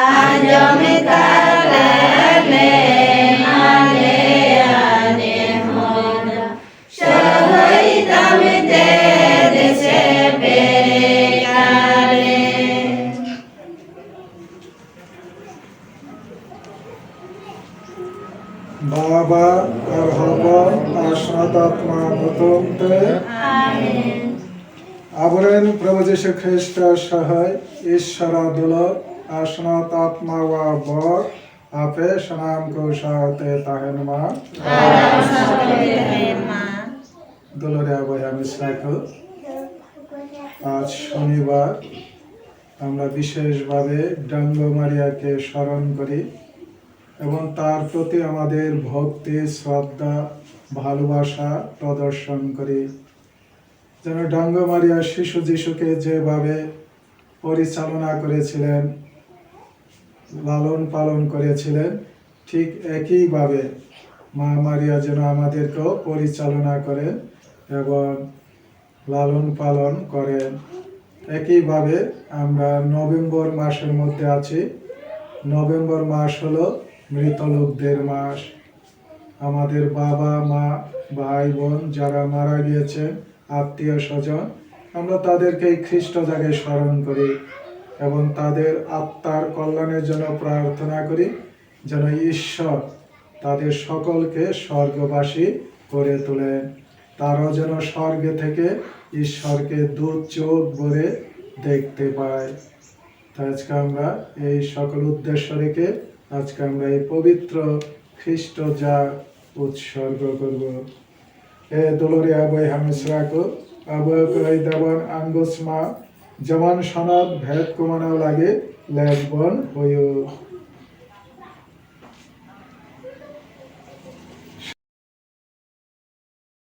Ajome kalale male ane hoda Shahai tamite dese bekale Baba Arhaba Ashnadatma Bhatomte Amen আবরেন প্রভু যীশু খ্রিস্ট সহায় ঈশ্বরাদুল আসনাতাত্মা ওয়া বর আপে সনাম কৌশাতে তাহেন মা দুলরে আবয় আমি সাইকো আজ শনিবার আমরা বিশেষভাবে ডাঙ্গ মারিয়াকে স্মরণ করি এবং তার প্রতি আমাদের ভক্তি শ্রদ্ধা ভালোবাসা প্রদর্শন করি যেন ডাঙ্গ মারিয়া শিশু যিশুকে যেভাবে পরিচালনা করেছিলেন লালন পালন করেছিলেন ঠিক একইভাবে মা মারিয়া যেন আমাদেরকেও পরিচালনা করেন এবং লালন পালন করেন। একইভাবে আমরা নভেম্বর মাসের মধ্যে আছি। নভেম্বর মাস হলো মৃত লোকদের মাস। আমাদের বাবা মা ভাই বোন যারা মারা গিয়েছেন আত্মীয় স্বজন আমরা তাদেরকে খ্রিস্ট জাগে স্মরণ করি এবং তাদের আত্মার কল্যাণের জন্য প্রার্থনা করি যেন ঈশ্বর তাদের সকলকে স্বর্গবাসী করে তোলেন, তারাও যেন স্বর্গে থেকে ঈশ্বরকে দু চোখ ভরে দেখতে পায়। তাই আজকে আমরা এই সকল উদ্দেশ্য রেখে আজকে আমরা এই পবিত্র খ্রিস্ট জাগ উৎসর্গ করব। এ দোলরে আবয় হামিসরাকো আবয় কই দেবন আঙ্গুসমা জমান সনদ ভেদ কমানো লাগে লেখবন হইও।